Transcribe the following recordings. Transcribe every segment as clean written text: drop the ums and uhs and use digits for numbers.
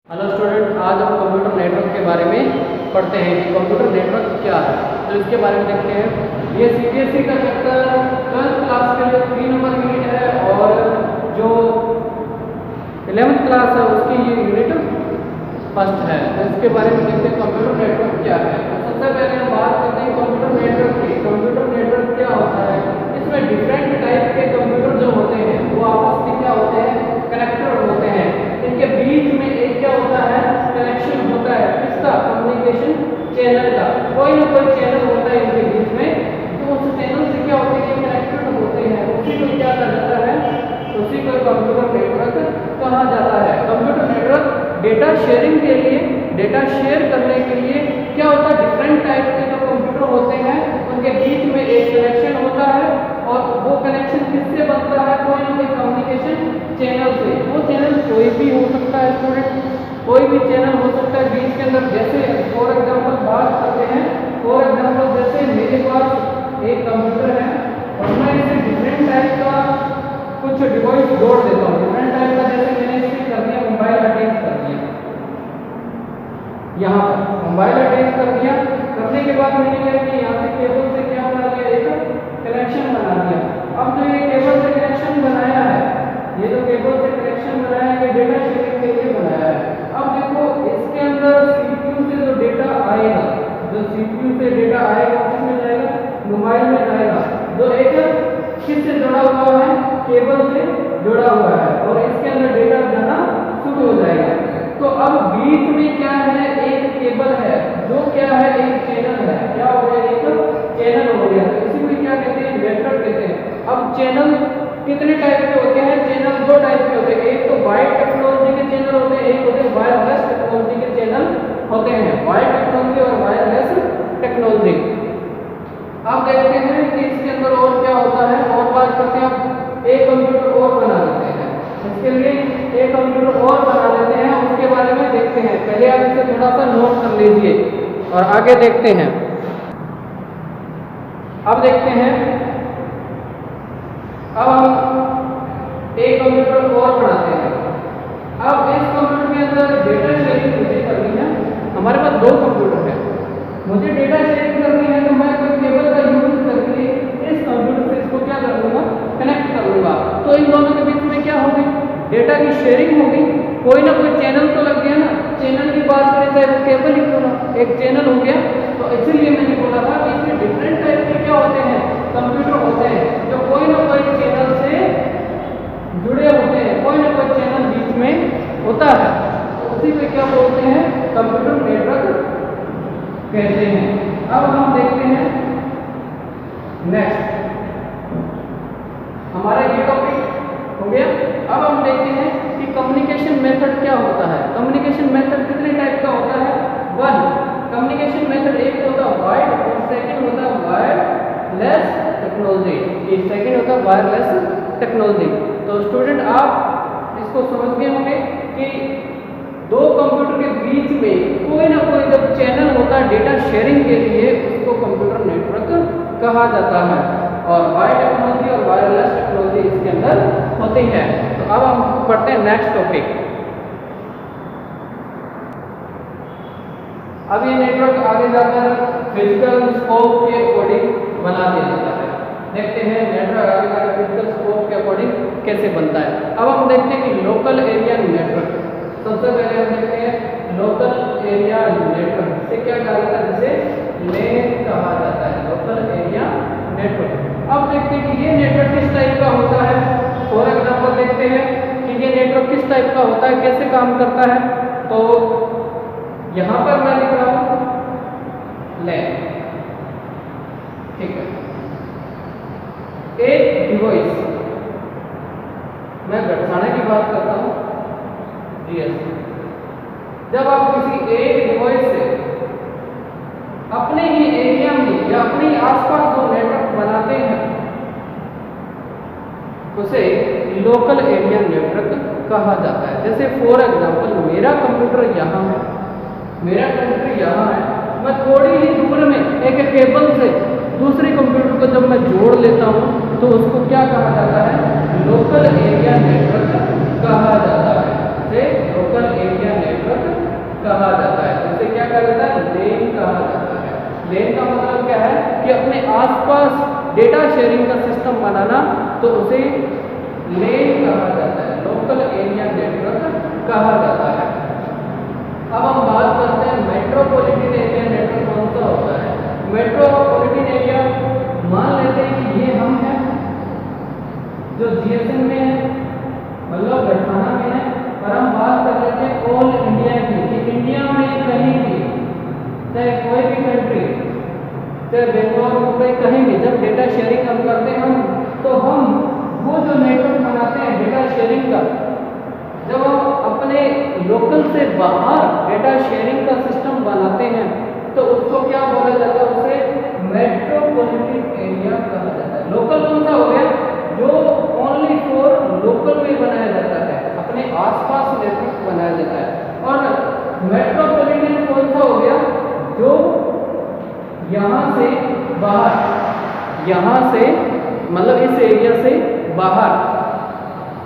Hello student, आज हम computer network के बारे में पढ़ते हैं कि कंप्यूटर नेटवर्क क्या है। तो इसके बारे में देखते हैं। ये सीबीएसई का चैप्टर 12th क्लास के लिए 3 नंबर यूनिट है और जो 11th क्लास है उसकी ये यूनिट फर्स्ट है। तो इसके बारे में देखते हैं कंप्यूटर नेटवर्क क्या है। तो सबसे पहले हम बात करते हैं कंप्यूटर नेटवर्क की। कंप्यूटर नेटवर्क क्या होता है? इसमें डिफरेंट टाइप के कंप्यूटर जो होते हैं वो आपस में क्या होते हैं, कनेक्टर होते हैं। इनके बीच में एक क्या होता है, कनेक्शन होता है। किसका? कम्युनिकेशन चैनल का। कोई ना कोई चैनल होता है इनके बीच में, तो उस चैनल से क्या होते हैं, कनेक्टेड होते हैं। उसी को क्या कहा जाता है, उसी को कंप्यूटर नेटवर्क कहा जाता है। कंप्यूटर नेटवर्क डेटा शेयरिंग के लिए, डेटा शेयर करने के लिए क्या होता है, डिफरेंट टाइप के जो कंप्यूटर होते हैं उनके बीच में एक कनेक्शन होता है और वो कनेक्शन किससे बनता है, कोई ना कोई कम्युनिकेशन चैनल से। वो चैनल कोई भी हो सकता है स्टूडेंट, कोई भी चैनल हो सकता है बीच के अंदर। जैसे फॉर एग्जांपल बात करते हैं, फॉर एग्जांपल जैसे मेरे पास एक कंप्यूटर है और मैं इसे डिफरेंट टाइप का कुछ डिवाइस जोड़ देता हूँ। डिफरेंट टाइप का जैसे मैंने इसे कर दिया, मोबाइल अटैच कर दिया, यहाँ पर मोबाइल अटैच कर दिया। करने के बाद मैंने क्या किया, यहाँ से केबल से क्या बना लिया, एक कनेक्शन बना दिया। अब जो ये केबल से कनेक्शन बनाया है, ये जो केबल से कनेक्शन बनाया है, ये डेटा शेयरिंग के लिए बनाया है। अब देखो इसके अंदर सीपीयू से जो डेटा आएगा, जो सीपीयू से डेटा आएगा किसमें जाएगा, मोबाइल में जाएगा। जो एक किससे जुड़ा हुआ है, केबल से जुड़ा हुआ है और इसके अंदर डेटा जाना शुरू हो जाएगा। तो अब बीच में क्या है, एक केबल है जो क्या है, एक चैनल है। क्या हो गया, एक चैनल हो गया। तो इसी को क्या कहते हैं, नेटवर्क कहते हैं। अब चैनल कितने टाइप के होते हैं, चैनल दो टाइप के होते हैं। एक तो वायर्ड टेक्नोलॉजी के चैनल होते हैं, एक होते हैं वायरलेस टेक्नोलॉजी के चैनल होते हैं। वायर्ड टेक्नोलॉजी और वायरलेस टेक्नोलॉजी। अब देखते हैं कि इसके अंदर और क्या होता है, और बात करते हैं। अब एक कंप्यूटर और बना लेते हैं, इसके लिए एक कंप्यूटर और बना लेते हैं, उसके बारे में देखते हैं। पहले आप इसे थोड़ा सा नोट कर लीजिए और आगे देखते हैं। अब देखते हैं, अब हम एक कंप्यूटर और बनाते हैं। अब इस कंप्यूटर के अंदर डेटा शेयरिंग मुझे करनी है। हमारे पास दो कंप्यूटर है, मुझे डेटा शेयरिंग करनी है, तो मैं कोई केबल का यूज करके इस कंप्यूटर से इसको क्या कर लूँगा, कनेक्ट कर लूँगा। तो इन दोनों के बीच में क्या होगी, डेटा की शेयरिंग होगी। कोई ना कोई चैनल तो लग गया ना। चैनल की बात करें चाहे वो केबल ही क्यों ना, एक चैनल हो गया। तो इसीलिए मैंने बोला था कि इसमें डिफरेंट टाइप के क्या होते हैं, कंप्यूटर होते हैं जो कोई ना कोई चैनल से जुड़े होते हैं। कोई ना कोई चैनल बीच में होता है, तो उसी को क्या बोलते हैं, कंप्यूटर नेटवर्क कहते हैं। अब हम देखते हैं नेक्स्ट, हमारा ये टॉपिक हो गया। अब हम देखते हैं कि कम्युनिकेशन मेथड क्या होता है। कम्युनिकेशन मेथड कितने टाइप का होता है, वन कम्युनिकेशन मेथड। एक होता है वायर्ड और सेकंड होता है वायरलेस टेक्नोलॉजी। ये सेकंड होता है वायरलेस टेक्नोलॉजी। तो स्टूडेंट आप इसको समझ गए होंगे कि दो कंप्यूटर के बीच में कोई ना कोई जब चैनल होता है डेटा शेयरिंग के लिए, उसको कंप्यूटर नेटवर्क कहा जाता है। और वायर्ड टेक्नोलॉजी और वायरलेस टेक्नोलॉजी इसके अंदर होती है। तो अब हम पढ़ते हैं नेक्स्ट टॉपिक। अब ये नेटवर्क आगे जाकर फिजिकल स्कोप के अकॉर्डिंग बना दिया जाता है। देखते हैं नेटवर्क आगे जाकर फिजिकल स्कोप के अकॉर्डिंग कैसे बनता है। अब हम देखते हैं कि लोकल एरिया नेटवर्क। सबसे पहले हम देखते हैं लोकल एरिया नेटवर्क। इसे क्या कहा जाता है, जिसे लेन कहा जाता है, लोकल एरिया नेटवर्क। अब देखते हैं कि ये नेटवर्क किस टाइप का होता है। फॉर एग्जांपल देखते हैं कि ये नेटवर्क किस टाइप का होता है, कैसे काम करता है। तो यहाँ पर मैं लिख रहा हूँ लैन, ठीक है। एक डिवाइस, मैं घटसाने की बात करता हूँ, जब आप किसी एक डिवाइस से अपने ही एरिया में या अपने आसपास जो नेटवर्क बनाते हैं उसे लोकल एरिया नेटवर्क कहा जाता है। जैसे फॉर एग्जांपल मेरा कंप्यूटर यहाँ है, मेरा कंप्यूटर यहाँ है, मैं थोड़ी ही दूर में एक केबल से दूसरे कंप्यूटर को जब मैं जोड़ लेता हूँ तो उसको क्या कहा जाता है, लोकल एरिया नेटवर्क कहा जाता है। लोकल एरिया नेटवर्क कहा जाता है। लेन का मतलब क्या है कि अपने आसपास डेटा शेयरिंग का सिस्टम बनाना, तो उसे लेन कहा जाता है, लोकल एरिया नेटवर्क कहा जाता है। अब हम बात करते हैं मेट्रोपॉलिटन एरिया नेटवर्क कौन सा होता है। मेट्रोपॉलिटन एरिया, मान लेते हैं कि ये हम हैं जो जीएसएम में है, मतलब गढ़ाना में है, और हम बात कर लेते हैं ऑल इंडिया की, कि इंडिया में कहीं भी, चाहे कोई भी कंट्री, चाहे बेंगलोर, मुंबई, कहीं भी जब डेटा शेयरिंग हम करते हैं तो हम वो जो नेटवर्क बनाते हैं डेटा शेयरिंग का, जब हम अपने लोकल से बाहर डेटा शेयरिंग का सिस्टम बनाते हैं तो उसको क्या बोला जाता है, उसे मेट्रोपॉलिटन एरिया कहा जाता है। लोकल कौन सा हो गया, जो ओनली फॉर लोकल में बनाया जाता है, अपने आसपास नेटवर्क बनाया जाता है। और मेट्रोपॉलिटन कौन सा हो गया, जो यहाँ से बाहर, यहाँ से मतलब इस एरिया से बाहर,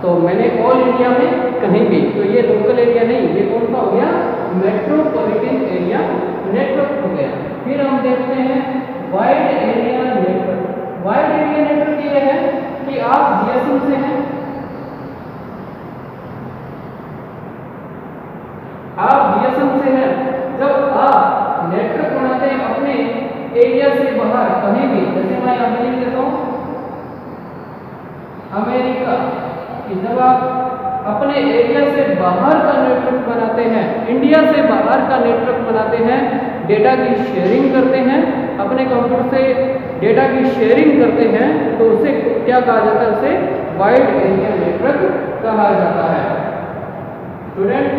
तो मैंने ऑल इंडिया में कहीं भी, तो ये लोकल एरिया नहीं, ये कौन सा हो गया, मेट्रोपॉलिटन एरिया नेटवर्क हो गया। फिर हम देखते हैं wide area network. Wide area network ये है कि आप जीएसएम से हैं, आप जीएसएम से हैं, जब आप नेटवर्क बनाते हैं अपने एरिया से बाहर कहीं भी, जैसे मैं अमेरिका देता हूँ, अमेरिका, कि जब आप अपने एरिया से बाहर का नेटवर्क बनाते हैं, इंडिया से बाहर का नेटवर्क बनाते हैं, डेटा की शेयरिंग करते हैं, अपने कंप्यूटर से डेटा की शेयरिंग करते हैं, तो उसे क्या कहा जाता है, उसे वाइड एरिया नेटवर्क कहा जाता है। स्टूडेंट,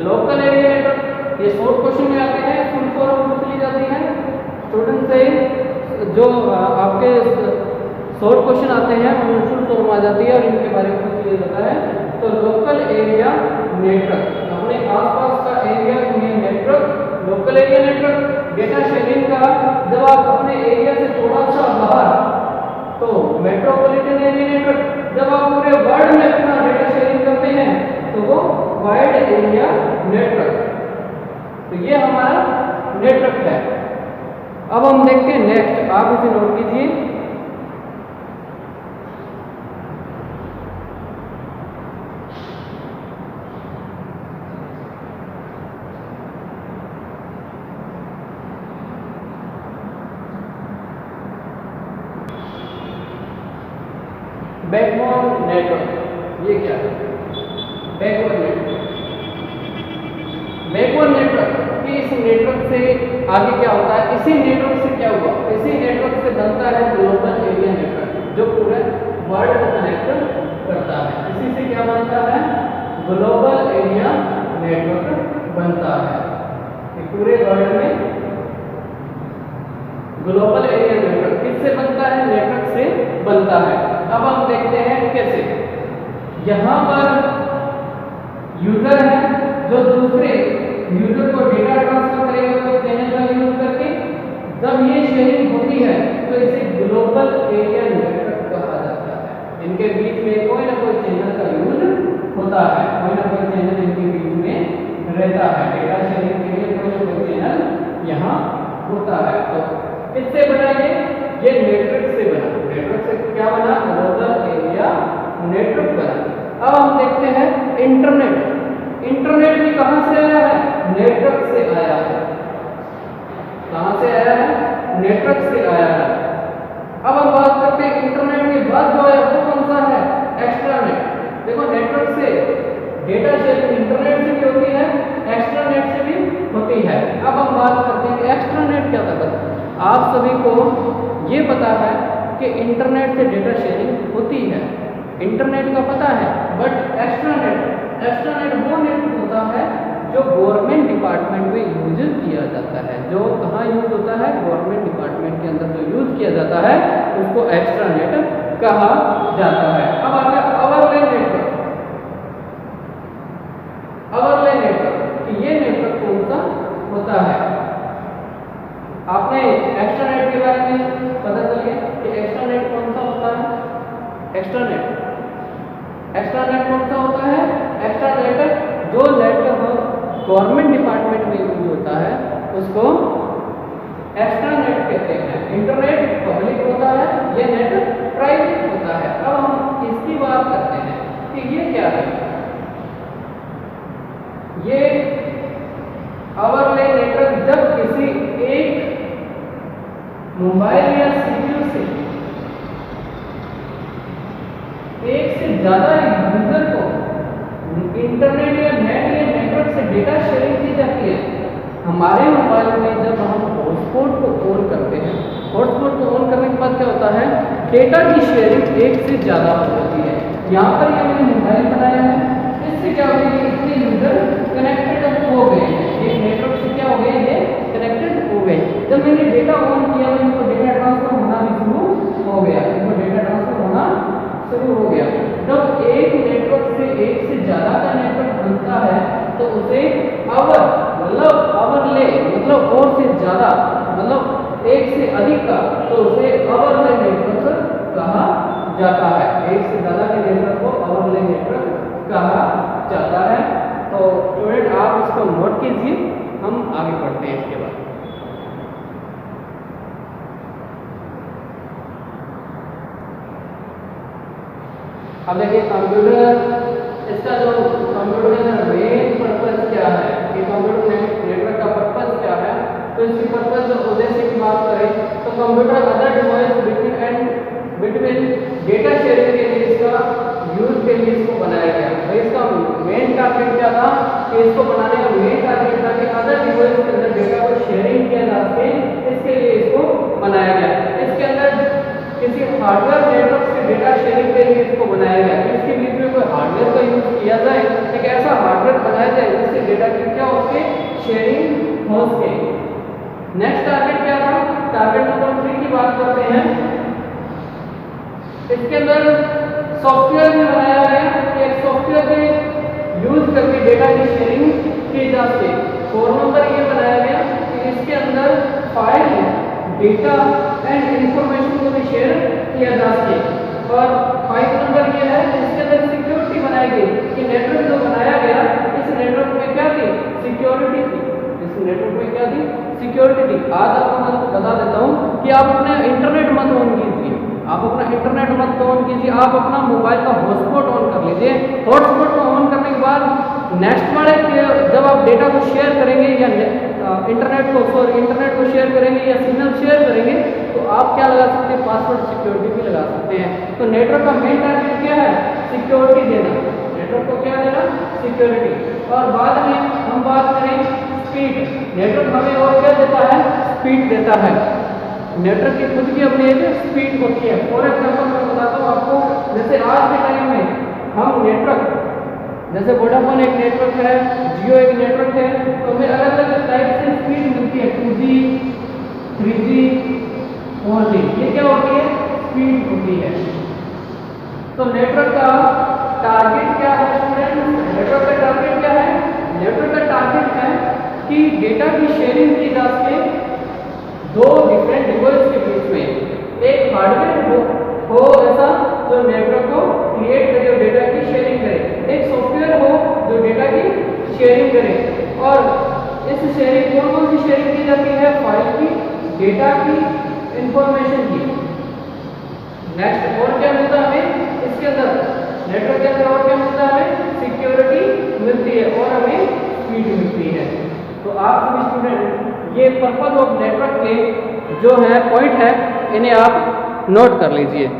लोकल एरिया नेटवर्क, ये शॉर्ट क्वेश्चन में आते हैं, फुल फॉर्म पूछ ली जाती है स्टूडेंट से, जो आपके शॉर्ट क्वेश्चन आते हैं उनमें फुल फॉर्म आ जाती है और इनके बारे में पूछ लिया जाता है। तो लोकल एरिया नेटवर्क, अपने आसपास का एरिया में network, local area network, data sharing का जब आप अपने एरिया से थोड़ा सा बाहर, तो मेट्रोपॉलिटन एरिया नेटवर्क, जब आप पूरे वर्ल्ड में अपना डेटा शेयरिंग करते हैं तो वो वाइड एरिया नेटवर्क। तो ये हमारा नेटवर्क है। अब हम देखते हैं नेक्स्ट, आप इसे नोट कीजिए। बैकबोन नेटवर्क, ये क्या है, बैकबोन नेटवर्क। बैकबोन नेटवर्क कि इस नेटवर्क से आगे क्या होता है, इसी नेटवर्क से क्या हुआ, इसी नेटवर्क से बनता है ग्लोबल एरिया नेटवर्क, जो पूरे वर्ल्ड को कनेक्ट करता है। इसी से क्या बनता है, ग्लोबल एरिया नेटवर्क बनता है। पूरे वर्ल्ड में ग्लोबल एरिया नेटवर्क किससे बनता है, नेटवर्क से बनता है। अब हम देखते हैं कैसे। यहाँ पर यूजर है जो दूसरे यूजर को डेटा ट्रांसफर करेगा कोई चैनल का यूज करके, जब ये शेयरिंग होती है तो इसे ग्लोबल एरिया नेटवर्क कहा जाता है। इनके बीच में कोई ना कोई चैनल का यूज होता है, कोई ना कोई चैनल इनके बीच में रहता है, डेटा शेयरिंग के लिए कोई ना कोई चैनल यहाँ होता है। तो किससे बना ये नेटवर्क से बना, नेटवर्क से क्या बना, ग्लोबल एरिया नेटवर्क बना। अब हम देखते हैं इंटरनेट। इंटरनेट भी कहां से आया है, नेटवर्क से आया है। कहां से आया है, नेटवर्क से आया है। अब हम बात करते हैं इंटरनेट के बाद जो है वो कौन सा है, एक्स्ट्रानेट। देखो नेटवर्क से डेटा शेयरिंग इंटरनेट से भी होती है, एक्स्ट्रानेट से भी होती है। अब हम बात करते हैं कि एक्स्ट्रानेट क्या था। आप सभी को ये पता है कि इंटरनेट से डेटा शेयरिंग होती है, इंटरनेट का पता है, बट एक्स्ट्रानेट वो नेटवर्क होता है जो गवर्नमेंट डिपार्टमेंट में यूज किया जाता है। जो कहाँ यूज होता है, गवर्नमेंट डिपार्टमेंट के अंदर जो यूज किया जाता है उसको एक्स्ट्रानेट कहा जाता है। अब आ गया ओवरले नेटवर्क। ओवरले नेटवर्क, ये नेटवर्क कौन सा होता है, आपने एक्स्ट्रानेट के बारे में पता चल गया कि एक्स्ट्रानेट कौन सा होता है। एक्स्ट्रानेट कौन सा होता है, एक्स्ट्रानेट जो नेटवर्क गवर्नमेंट डिपार्टमेंट में यूज होता है उसको एक्स्ट्रा नेट कहते हैं। इंटरनेट पब्लिक होता है, ये नेट प्राइवेट होता है। अब हम इसकी बात करते हैं कि ये क्या है। ये ओवरले नेटवर्क जब किसी एक मोबाइल या सीपीयू से एक से ज्यादा यूजर को इंटरनेट या नेट या नेटवर्क से डेटा शेयरिंग की जाती है। हमारे मोबाइल में जब हम हॉटस्पॉट को ऑन करते हैं, हॉटस्पॉट को ऑन करने के बाद क्या होता है, डेटा की शेयरिंग एक से ज्यादा हो जाती है। यहाँ पर ये मैंने मोबाइल बनाया है, इससे क्या हो गया, इसके यूजर कनेक्टेड हो गए हैं, एक नेटवर्क से क्या हो गए, ये कनेक्टेड हो गए। जब मैंने डेटा ऑन किया तो इनको डेटा ट्रांसफर होना भी शुरू हो गया, इनको डेटा ट्रांसफर होना शुरू हो गया। जब एक नेटवर्क से एक से ज्यादा का नेटवर्क बनता है तो उसे ओवरले मतलब और से ज्यादा मतलब एक से अधिक का, तो उसे ओवरले नेटवर्क कहा जाता है। एक से ज्यादा के नेटवर्क को ओवरले नेटवर्क कहा जाता है। तो स्टूडेंट आप इसको नोट कीजिए, हम आगे बढ़ते हैं इसके बाद। अब देखिए कंप्यूटर, इसका जो कंप्यूटर का मेन पर्पस क्या है, कि कंप्यूटर नेटवर्क का पर्पस क्या है। तो इसकी पर्पस उद्देश्य की बात करें तो computer other device between data sharing के लिए इसका यूज के लिए इसको बनाया गया। तो इसका मेन टारगेट क्या था, कि इसको बनाने का मेन टारगेट था कि अदर डिवाइस के अंदर डेटा को शेयरिंग किया जा सके, इसके लिए इसको बनाया गया। इसके अंदर किसी हार्डवेयर नेटवर्क से डेटा शेयरिंग के लिए इसको बनाया गया। इसके बीच में कोई हार्डवेयर का यूज किया जाए, एक ऐसा हार्डवेयर बनाया जाए जिससे डेटा की क्या हो सके, शेयरिंग हो सके। नेक्स्ट टारगेट क्या था, टारगेट नंबर 3 की बात करते हैं। इसके अंदर सॉफ्टवेयर भी बनाया गया कि एक सॉफ्टवेयर के यूज करके डेटा की शेयरिंग की जा सके। 4 नंबर ये बनाया गया कि इसके अंदर फाइल, डेटा एंड इंफॉर्मेशन को भी शेयर किया जा सके। और 5 नंबर ये है कि इसके अंदर सिक्योरिटी बनाई गई कि नेटवर्क जो बनाया गया, इस नेटवर्क में क्या थी, सिक्योरिटी थी। इस नेटवर्क में क्या थी, सिक्योरिटी थी। आज आपको मैं बता देता हूँ कि आप अपना इंटरनेट मत ऑन कीजिए, आप अपना इंटरनेट मत ऑन कीजिए, आप अपना मोबाइल का हॉटस्पॉट ऑन कर लीजिए। हॉटस्पॉट को ऑन करने के बाद नेक्स्ट वाले जब आप डेटा को शेयर करेंगे या इंटरनेट को शेयर करेंगे या सिग्नल शेयर करेंगे, तो आप क्या लगा सकते हैं, पासवर्ड सिक्योरिटी भी लगा सकते हैं। तो नेटवर्क का मेन टारगेट क्या है, सिक्योरिटी देना। नेटवर्क को क्या देना, सिक्योरिटी। और बाद में हम बात करें स्पीड। नेटवर्क हमें और क्या देता है, स्पीड देता है। नेटवर्क की खुद की अपनी एक स्पीड होती है। फॉर एग्जाम्पल मैं बताता हूँ आपको, जैसे आज के टाइम में हम नेटवर्क, जैसे वोडाफोन एक नेटवर्क है, जियो एक नेटवर्क है, तो हमें अलग अलग टाइप से स्पीड मिलती है, 2G, 3G, 4G। ये क्या होती है, स्पीड होती है। तो नेटवर्क का टारगेट क्या है स्टूडेंट, नेटवर्क का टारगेट क्या है, नेटवर्क का टारगेट है कि डेटा की शेयरिंग की जा सके दो डिफरेंट डिवाइस के बीच में। एक हार्डवेयर हो ऐसा जो नेटवर्क को क्रिएट करे और डेटा की शेयरिंग करे, एक सॉफ्टवेयर हो जो डेटा की शेयरिंग करे। और इस शेयरिंग कौन कौन सी शेयरिंग की जाती है, फाइल की, डेटा की, इंफॉर्मेशन की। नेक्स्ट और क्या मिलता है हमें इसके अंदर, नेटवर्क के अंदर और क्या मिलता है हमें, सिक्योरिटी मिलती है और हमें स्पीड मिलती है। तो आप सभी स्टूडेंट ये पर्पज ऑफ नेटवर्क के जो है पॉइंट है, इन्हें आप नोट कर लीजिए।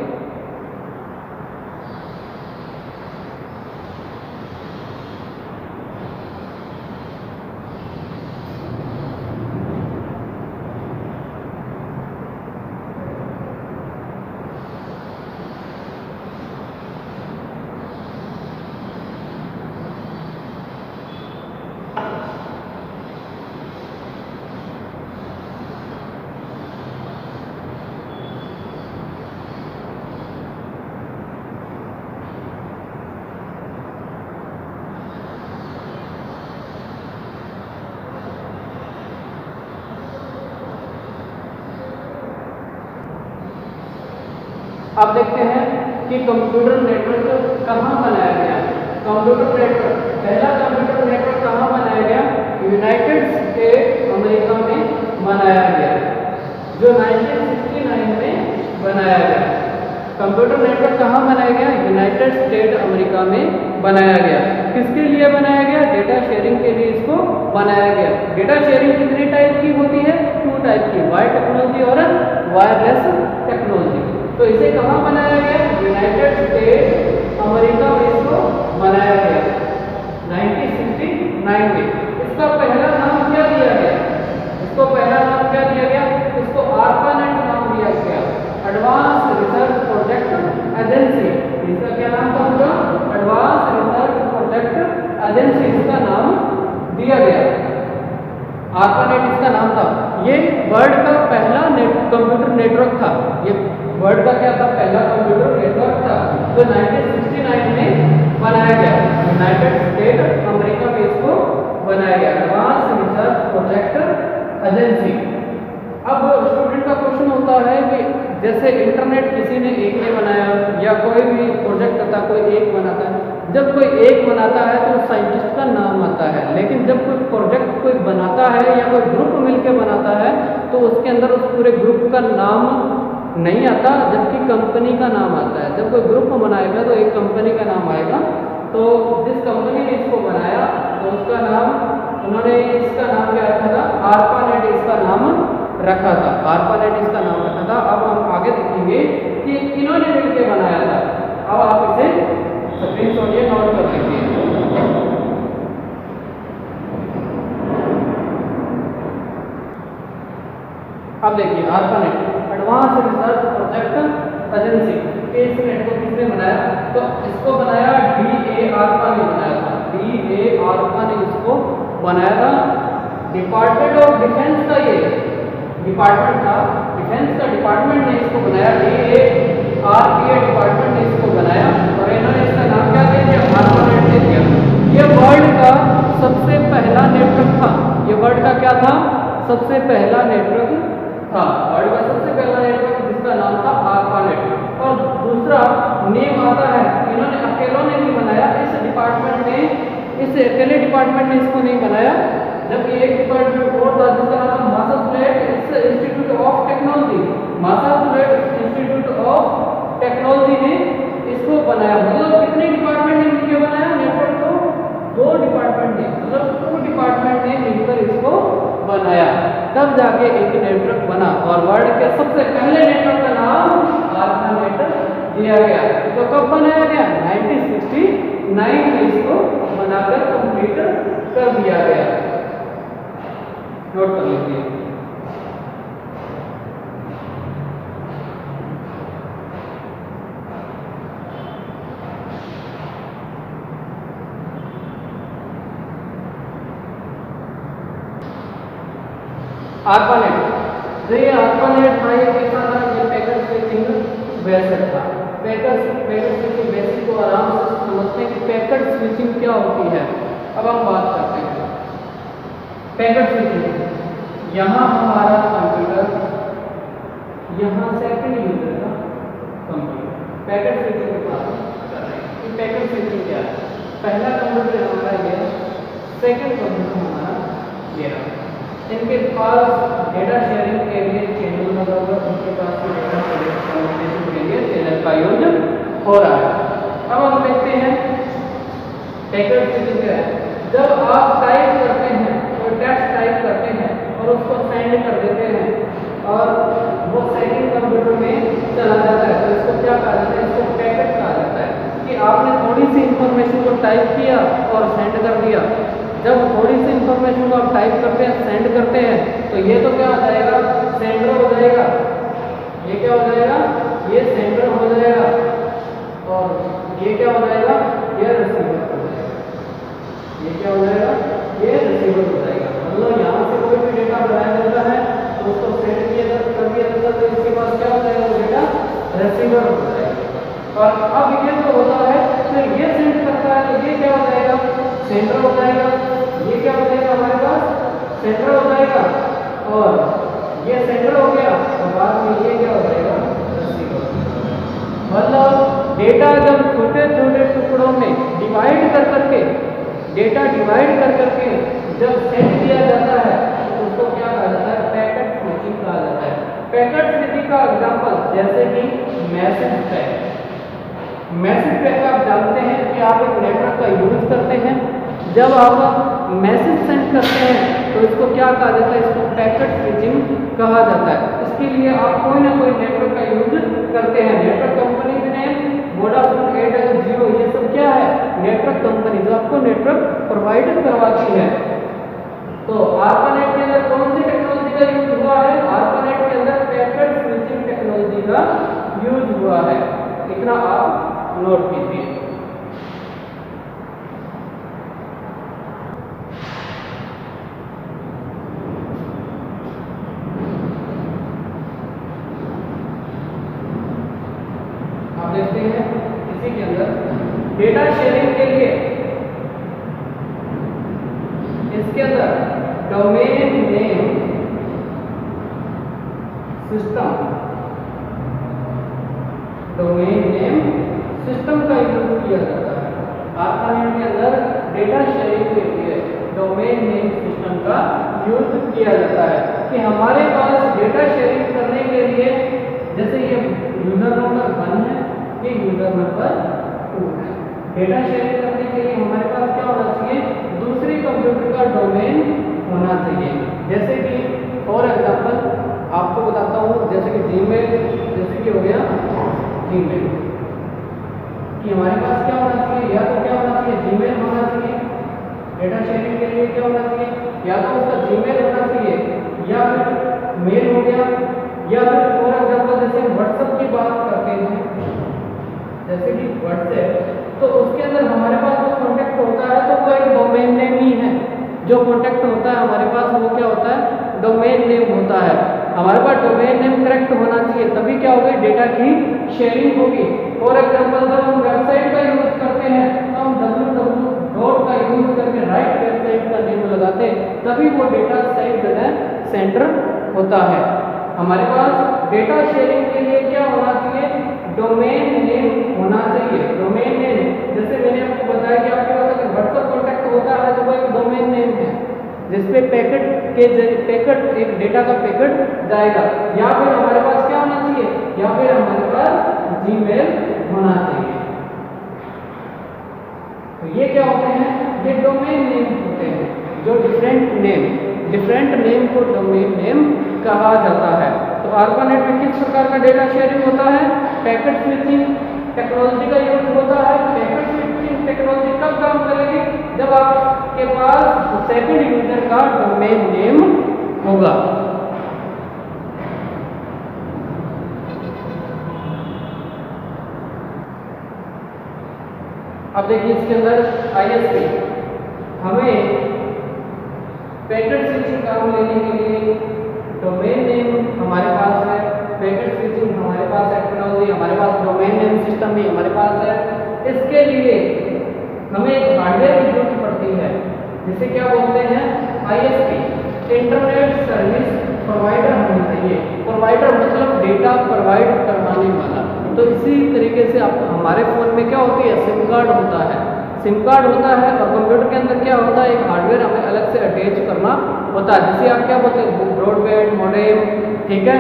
अब देखते हैं कि कंप्यूटर नेटवर्क कहाँ बनाया गया। कंप्यूटर नेटवर्क, पहला कंप्यूटर नेटवर्क कहाँ बनाया गया, यूनाइटेड स्टेट अमेरिका में बनाया गया। जो 1969 में बनाया गया। कंप्यूटर नेटवर्क कहाँ बनाया गया? यूनाइटेड स्टेट अमेरिका में बनाया गया। किसके लिए बनाया गया? डेटा शेयरिंग के लिए इसको बनाया गया। डेटा शेयरिंग कितने टाइप की होती है? 2 टाइप की, वायर टेक्नोलॉजी और वायरलेस टेक्नोलॉजी। तो इसे कहाँ बनाया गया? यूनाइटेड स्टेट अमेरिका में इसको बनाया गया 1969 में। इसका पहला नाम क्या दिया गया? इसको पहला नाम क्या दिया गया? इसको ARPANET नाम दिया गया, एडवांस रिसर्च प्रोजेक्ट एजेंसी। इसका क्या नाम था? होगा एडवांस रिसर्च प्रोजेक्ट एजेंसी, इसका नाम दिया गया। ARPANET इसका नाम था। ये वर्ल्ड का पहला कंप्यूटर नेटवर्क था। ये वर्ल्ड का क्या था? पहला कंप्यूटर नेटवर्क था जो 1969 में बनाया गया। यूनाइटेड स्टेट अमेरिका में इसको बनाया गया, एडवांस रिसर्च प्रोजेक्ट एजेंसी। अब स्टूडेंट का क्वेश्चन होता है कि जैसे इंटरनेट किसी ने एक ने बनाया या कोई भी प्रोजेक्ट होता है, कोई एक बनाता है। जब कोई एक बनाता है तो साइंटिस्ट का नाम आता है, लेकिन जब कोई प्रोजेक्ट कोई बनाता है या कोई ग्रुप मिलकर बनाता है तो उसके अंदर उस पूरे ग्रुप का नाम नहीं आता, जबकि कंपनी का नाम आता है। जब कोई ग्रुप बनाएगा तो एक कंपनी का नाम आएगा। तो जिस कंपनी ने इसको बनाया तो उसका नाम, उन्होंने इसका नाम क्या रखा था? ARPANET इसका नाम रखा था। ARPANET इसका नाम रखा था। अब हम आगे देखेंगे कि इन्होंने मिलकर बनाया था। अब आप इसे स्क्रीनशॉट ये नोट कर लीजिए। अब देखिए ARPANET advance research project agency. इस नेट को किसने बनाया? तो इसको बनाया DA ARPA ने बनाया था। DA ARPA ने इसको बनाया था। डिपार्टमेंट ऑफ डिफेंस का ये डिपार्टमेंट था, डिफेंस का डिपार्टमेंट ने इसको बनाया। DA RPA डिपार्टमेंट ने इसको बनाया और इन्होंने इसका नाम क्या दे दिया? ARPANET दे दिया। ये वर्ल्ड का सबसे पहला नेटवर्क था। ये वर्ल्ड का क्या था? सबसे पहला नेटवर्क था। वर्ल्ड का सबसे पहला नेटवर्क जिसका नाम था ARPANET। और दूसरा नेम आता है, इन्होंने अकेलों ने नहीं बनाया, इस डिपार्टमेंट ने, इस अकेले डिपार्टमेंट ने इसको नहीं बनाया, जबकि एक डिपार्टमेंट और था जिसका नाम था Massachusetts Institute of Technology. Massachusetts Institute of Technology ने इसको बनाया। मतलब कितने डिपार्टमेंट ने मिलकर बनाया नेटवर्क को? 2 डिपार्टमेंट ने, मतलब 2 डिपार्टमेंट ने मिलकर इसको बनाया, तब जाके एक नेटवर्क बना। और वर्ल्ड के सबसे पहले नेटवर्क का नाम ARPANET दिया गया। तो कब बनाया गया? 1969 में इसको बनाकर कंप्लीट कर दिया गया। नोट कर लीजिए। ARPANET, जो ये ARPANEट था, ये कैसा था? ये पैकेट स्विचिंग बेसिक था। पैकेट स्विचिंग बेसिक को आराम से समझते हैं कि पैकेट स्विचिंग क्या होती है। अब हम बात करते हैं पैकेट स्विचिंग। यहाँ हमारा कंप्यूटर, यहाँ सेकंड यूजर का कंप्यूटर, पैकेट स्विचिंग की बात कर रहे हैं कि पैकेट स्विचिंग क्या है। पहला कंप्यूटर हमारा ये है, सेकंड कंप्यूटर हमारा ये रहा। इनके पास डेटा शेयरिंग के लिए चैनल लगा हुआ, उनके पास डेटा शेयरिंग कम्युनिकेशन के लिए चैनल का यूज हो रहा है। अब हम देखते हैं पैकेट स्विचिंग क्या है। जब आप टाइप करते हैं, कोई टेक्स्ट टाइप करते हैं और उसको सेंड कर देते हैं और वो सेकंड कंप्यूटर में चला जाता है, तो इसको क्या कहा जाता है? इसको पैकेट कहा जाता है। कि आपने थोड़ी सी इंफॉर्मेशन को टाइप किया और सेंड कर दिया। जब थोड़ी सी इंफॉर्मेशन को आप टाइप करते हैं, सेंड करते हैं, तो ये तो क्या हो जाएगा? सेंडर हो जाएगा। ये क्या हो जाएगा? ये सेंडर हो जाएगा। और ये क्या हो जाएगा? ये रिसीवर हो जाएगा। ये क्या हो जाएगा? ये रिसीवर हो जाएगा। मतलब यहाँ से कोई भी डेटा बनाया जाता है तो उसको सेंड किया जाता है, तो इसके बाद क्या हो जाएगा? वो डेटा रिसीवर हो जाएगा। और अब ये जो होता है, फिर ये सेंड करता है, तो ये क्या हो जाएगा? सेंडर हो जाएगा। ये क्या हो जाएगा? हमारे पास सेंटर हो जाएगा। और ये सेंटर हो गया तो बाद में ये क्या हो जाएगा? रिसीवर। मतलब डेटा जब छोटे छोटे टुकड़ों में डिवाइड कर करके, डेटा डिवाइड कर करके जब सेंड किया जाता है तो उसको क्या कहा जाता है? पैकेट स्विचिंग कहा जाता है। जैसे कि मैसेज पैक। मैसेज पैक आप जानते हैं कि आप एक नेटवर्क का यूज करते हैं, जब आप मैसेज सेंड करते हैं तो इसको क्या कहा जाता है, इसको पैकेट स्विचिंग कहा जाता है। इसके लिए आप कोई ना कोई नेटवर्क का यूज करते हैं। नेटवर्क कंपनी के नेम वोडाफोन, एयरटेल, जियो, ये सब क्या है, नेटवर्क कंपनी जो आपको नेटवर्क प्रोवाइड करवाती है। तो ARPANET के अंदर कौन सी टेक्नोलॉजी का यूज हुआ है, ARPANET के अंदर पैकेट स्विचिंग टेक्नोलॉजी का यूज हुआ है, इतना आप नोट कीजिए। आप देखते हैं इसी के अंदर डेटा शेयरिंग के लिए इसके अंदर domain name system, domain name system का यूज किया जाता है। ARPANET के अंदर डेटा शेयरिंग के लिए डोमेन नेम सिस्टम का यूज किया जाता है कि हमारे पास डेटा शेयरिंग करने के लिए, जैसे ये यूजर नंबर 1 है, ये यूजर नंबर 2 है। डेटा शेयरिंग करने के लिए हमारे पास क्या होना चाहिए, दूसरी कंप्यूटर का डोमेन होना चाहिए। जैसे कि फॉर एग्जांपल आपको बताता हूँ, जैसे कि जीमेल, जैसे कि हो गया जीमेल, कि हमारे पास क्या होना चाहिए, या तो क्या होना चाहिए, जीमेल होना चाहिए। डेटा शेयरिंग के लिए क्या होना चाहिए, या तो उसका जीमेल होना चाहिए, या फिर मेल हो गया, या फिर फॉर एग्जांपल जैसे व्हाट्सएप की बात करते हैं, जैसे कि व्हाट्सएप, तो उसके अंदर हमारे पास जो कॉन्टैक्ट होता है तो वो एक डोमेन नेम ही है। जो कॉन्टैक्ट होता है हमारे पास वो क्या होता है, डोमेन नेम होता है। हमारे पास डोमेन नेम करेक्ट होना चाहिए, तभी क्या होगी, डेटा की शेयरिंग होगी। फॉर एग्जांपल जब हम वेबसाइट का यूज करते हैं तो हम www का यूज करके राइट वेबसाइट का नेम लगाते हैं, तभी वो डेटा सही जगह सेंटर होता है। हमारे पास डेटा शेयरिंग के लिए क्या होना चाहिए, डोमेन नेम होना चाहिए। डोमेन नेम, जैसे मैंने आपको बताया कि आपके पास अगर व्हाट्सएप कॉन्टैक्ट होता है तो वो एक डोमेन नेम है, जिसपे पैकेट एक डेटा का पैकेट जाएगा। या फिर हमारे पास क्या होना चाहिए, या फिर हमारे पास जीमेल होना चाहिए। तो ये क्या होते हैं, ये डोमेन नेम होते हैं, जो डिफरेंट नेम को डोमेन नेम कहा जाता है। तो ARPANET में किस प्रकार का डेटा शेयरिंग होता है, पैकेट स्विचिंग टेक्नोलॉजी का यूज होता है। पैकेट स्विचिंग टेक्नोलॉजी कब काम करेगी, जब आपके पास सेकंड यूजर का डोमेन नेम होगा। अब देखिए इसके अंदर ISP, हमें पैकेट स्विचिंग काम लेने के लिए डोमेन नेम हमारे पास है, पैकेट स्विचिंग हमारे पास है, टेक्नोलॉजी हमारे पास, डोमेन नेम सिस्टम भी हमारे पास है। इसके लिए हमें एक हार्डवेयर की जरूरत पड़ती है, जिसे क्या बोलते हैं, ISP, इंटरनेट सर्विस प्रोवाइडर होनी चाहिए। प्रोवाइडर मतलब डेटा प्रोवाइड करवाने वाला। तो इसी तरीके से आप हमारे फ़ोन में क्या होती है, सिम कार्ड होता है। सिम कार्ड होता है और कंप्यूटर के अंदर क्या होता है, एक हार्डवेयर हमें अलग से अटैच करना होता है, जिसे आप क्या बोलते हैं, ब्रॉडबैंड, मॉडेम, ठीक है,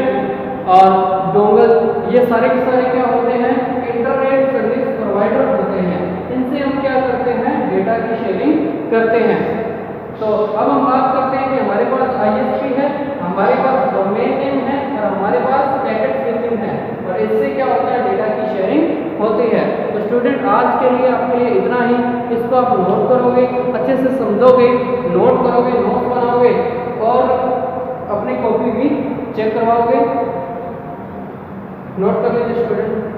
और डोंगल, ये सारे के सारे क्या होते हैं, इंटरनेट सर्विस प्रोवाइडर होते हैं। इनसे हम क्या करते हैं, डेटा की शेयरिंग करते हैं। तो अब हम बात करते हैं कि हमारे पास ISP है, हमारे पास डोमेन नेम है और हमारे पास पैकेट स्विचिंग है, और इससे क्या होता है, डेटा की शेयरिंग होती है। तो स्टूडेंट आज के लिए आपके लिए इतना ही। इसको आप नोट करोगे, अच्छे से समझोगे, नोट करोगे, नोट बनाओगे और अपनी कॉपी भी चेक करवाओगे। नोट कर लीजिए स्टूडेंट।